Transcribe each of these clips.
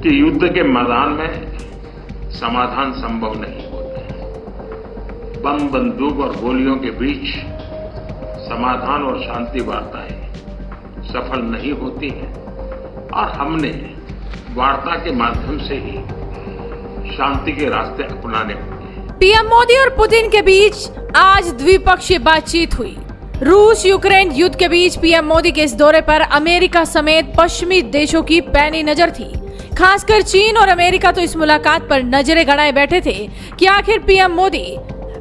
कि युद्ध के मैदान में समाधान संभव नहीं होते हैं। बम, बंदूक और गोलियों के बीच समाधान और शांति वार्ताएं सफल नहीं होती हैं और हमने वार्ता के माध्यम से ही शांति के रास्ते अपनाने होंगे। पीएम मोदी और पुतिन के बीच आज द्विपक्षीय बातचीत हुई। रूस यूक्रेन युद्ध के बीच पीएम मोदी के इस दौरे पर अमेरिका समेत पश्चिमी देशों की पैनी नजर थी। खासकर चीन और अमेरिका तो इस मुलाकात पर नजरें गड़ाए बैठे थे कि आखिर पीएम मोदी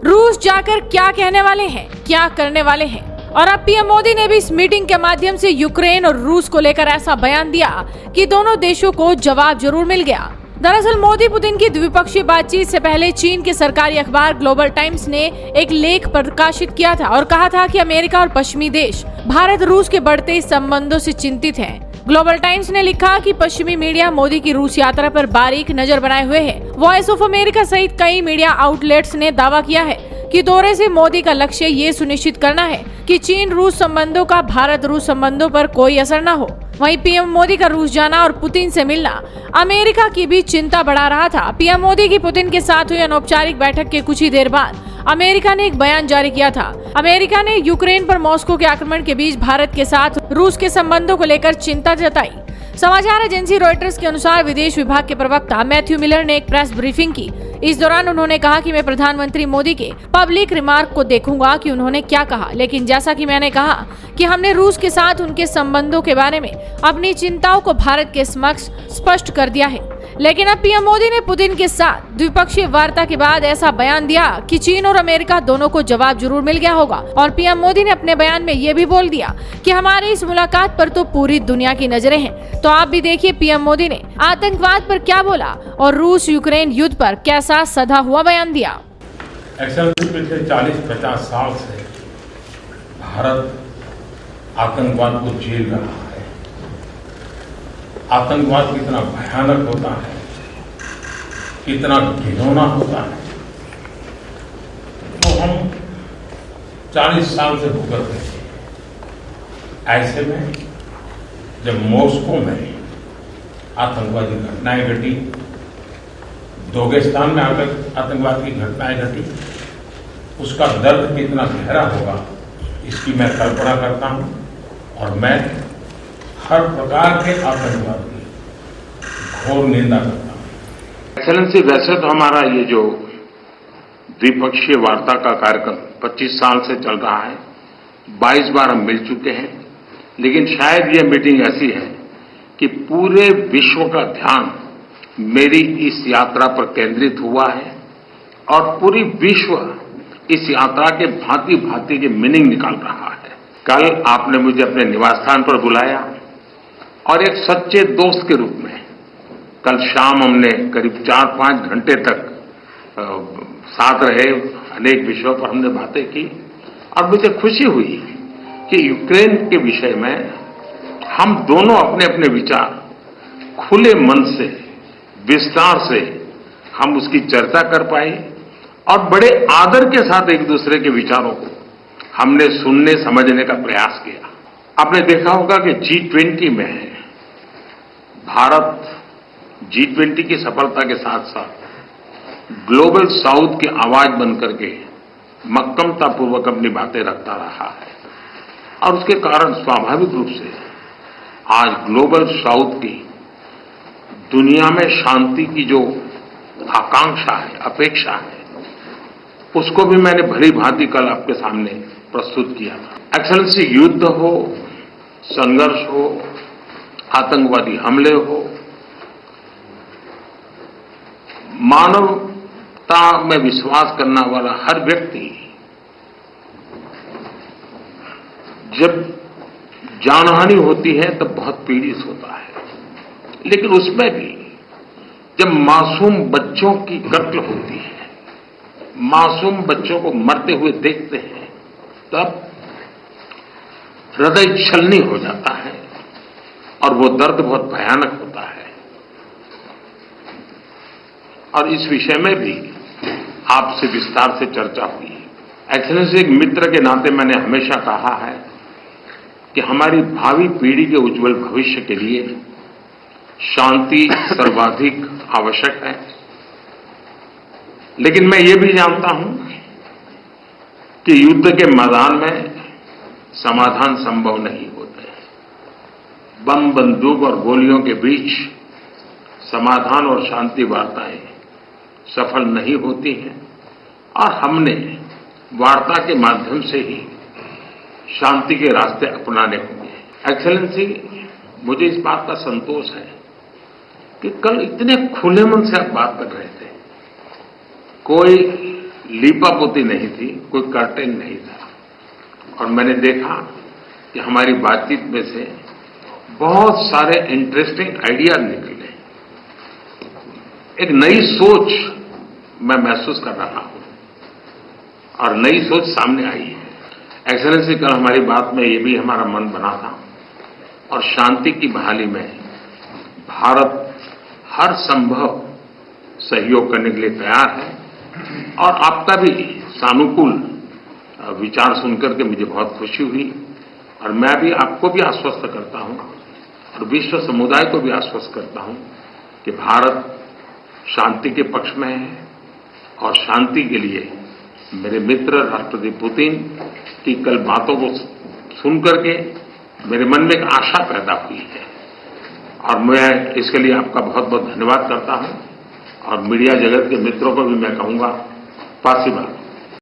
रूस जाकर क्या कहने वाले हैं, क्या करने वाले हैं। और अब पीएम मोदी ने भी इस मीटिंग के माध्यम से यूक्रेन और रूस को लेकर ऐसा बयान दिया कि दोनों देशों को जवाब जरूर मिल गया। दरअसल मोदी पुतिन की द्विपक्षीय बातचीत से पहले चीन के सरकारी अखबार ग्लोबल टाइम्स ने एक लेख प्रकाशित किया था और कहा था कि अमेरिका और पश्चिमी देश भारत रूस के बढ़ते संबंधों से चिंतित हैं। ग्लोबल टाइम्स ने लिखा कि पश्चिमी मीडिया मोदी की रूस यात्रा पर बारीक नजर बनाए हुए है। वॉइस ऑफ अमेरिका सहित कई मीडिया आउटलेट्स ने दावा किया है कि दौरे से मोदी का लक्ष्य ये सुनिश्चित करना है कि चीन रूस संबंधों का भारत रूस संबंधों पर कोई असर न हो। वहीं पीएम मोदी का रूस जाना और पुतिन से मिलना अमेरिका की भी चिंता बढ़ा रहा था। पीएम मोदी की पुतिन के साथ हुई अनौपचारिक बैठक के कुछ ही देर बाद अमेरिका ने एक बयान जारी किया था। अमेरिका ने यूक्रेन पर मॉस्को के आक्रमण के बीच भारत के साथ रूस के संबंधों को लेकर चिंता जताई। समाचार एजेंसी रॉयटर्स के अनुसार विदेश विभाग के प्रवक्ता मैथ्यू मिलर ने एक प्रेस ब्रीफिंग की। इस दौरान उन्होंने कहा कि मैं प्रधानमंत्री मोदी के पब्लिक रिमार्क को देखूंगा कि उन्होंने क्या कहा, लेकिन जैसा कि मैंने कहा कि हमने रूस के साथ उनके संबंधों के बारे में अपनी चिंताओं को भारत के समक्ष स्पष्ट कर दिया है। लेकिन अब पीएम मोदी ने पुतिन के साथ द्विपक्षीय वार्ता के बाद ऐसा बयान दिया कि चीन और अमेरिका दोनों को जवाब जरूर मिल गया होगा। और पीएम मोदी ने अपने बयान में ये भी बोल दिया कि हमारे इस मुलाकात पर तो पूरी दुनिया की नजरें हैं। तो आप भी देखिए पीएम मोदी ने आतंकवाद पर क्या बोला और रूस यूक्रेन युद्ध पर कैसा सधा हुआ बयान दिया। पिछले 40-50 साल से भारत आतंकवाद को झेल रहा है। आतंकवाद कितना भयानक होता है, कितना घिनौना होता है, तो हम 40 साल से भुगत रहे हैं। ऐसे में जब मॉस्को में आतंकवादी घटनाएं घटी, दागिस्तान में आतंकवाद की घटनाएं घटी, उसका दर्द कितना गहरा होगा इसकी मैं कल्पना करता हूं और मैं हर प्रकार के आतंकवाद की घोर निंदा करता हूं। एक्सेलेंसी, वैसे तो हमारा ये जो द्विपक्षीय वार्ता का कार्यक्रम 25 साल से चल रहा है, 22 बार हम मिल चुके हैं, लेकिन शायद ये मीटिंग ऐसी है कि पूरे विश्व का ध्यान मेरी इस यात्रा पर केंद्रित हुआ है और पूरी विश्व इस यात्रा के भांति भांति के मीनिंग निकाल रहा है। कल आपने मुझे अपने निवास स्थान पर बुलाया और एक सच्चे दोस्त के रूप में कल शाम हमने करीब 4-5 घंटे तक साथ रहे, अनेक विषयों पर हमने बातें की और मुझे खुशी हुई कि यूक्रेन के विषय में हम दोनों अपने अपने विचार खुले मन से, विस्तार से हम उसकी चर्चा कर पाए और बड़े आदर के साथ एक दूसरे के विचारों को हमने सुनने समझने का प्रयास किया। आपने देखा होगा कि G20 में भारत G20 की सफलता के साथ साथ ग्लोबल साउथ की आवाज बनकर के मक्कमतापूर्वक अपनी बातें रखता रहा है और उसके कारण स्वाभाविक रूप से आज ग्लोबल साउथ की दुनिया में शांति की जो आकांक्षा है, अपेक्षा है, उसको भी मैंने भली भांति कल आपके सामने प्रस्तुत किया था। एक्सेलेंसी, युद्ध हो, संघर्ष हो, आतंकवादी हमले हो, मानवता में विश्वास करने वाला हर व्यक्ति जब जानहानि होती है तब बहुत पीड़ित होता है, लेकिन उसमें भी जब मासूम बच्चों की कत्ल होती है, मासूम बच्चों को मरते हुए देखते हैं, तब हृदय छलनी हो जाता है और वो दर्द बहुत भयानक होता है। और इस विषय में भी आपसे विस्तार से चर्चा हुई। एक्सेलेंसी, एक मित्र के नाते मैंने हमेशा कहा है कि हमारी भावी पीढ़ी के उज्जवल भविष्य के लिए शांति सर्वाधिक आवश्यक है, लेकिन मैं ये भी जानता हूं कि युद्ध के मैदान में समाधान संभव नहीं होते। बम, बंदूक और गोलियों के बीच समाधान और शांति वार्ताएं सफल नहीं होती हैं और हमने वार्ता के माध्यम से ही शांति के रास्ते अपनाने होंगे। एक्सेलेंसी, मुझे इस बात का संतोष है कि कल इतने खुले मन से आप बात कर रहे थे। कोई लीपापोती नहीं थी, कोई कर्टेन नहीं था, और मैंने देखा कि हमारी बातचीत में से बहुत सारे इंटरेस्टिंग आइडियाज निकले। एक नई सोच मैं महसूस कर रहा हूं और नई सोच सामने आई है। एक्सेलेंसी, कल हमारी बात में ये भी हमारा मन बना था और शांति की बहाली में भारत हर संभव सहयोग करने के लिए तैयार है, और आपका भी सानुकूल विचार सुनकर के मुझे बहुत खुशी हुई। और मैं भी आपको भी आश्वस्त करता हूं और विश्व समुदाय को भी आश्वस्त करता हूं कि भारत शांति के पक्ष में है, और शांति के लिए मेरे मित्र राष्ट्रपति पुतिन की कल बातों को सुनकर के मेरे मन में एक आशा पैदा हुई है, और मैं इसके लिए आपका बहुत बहुत धन्यवाद करता हूं। और मीडिया जगत के मित्रों को भी मैं कहूंगा, पासीबात।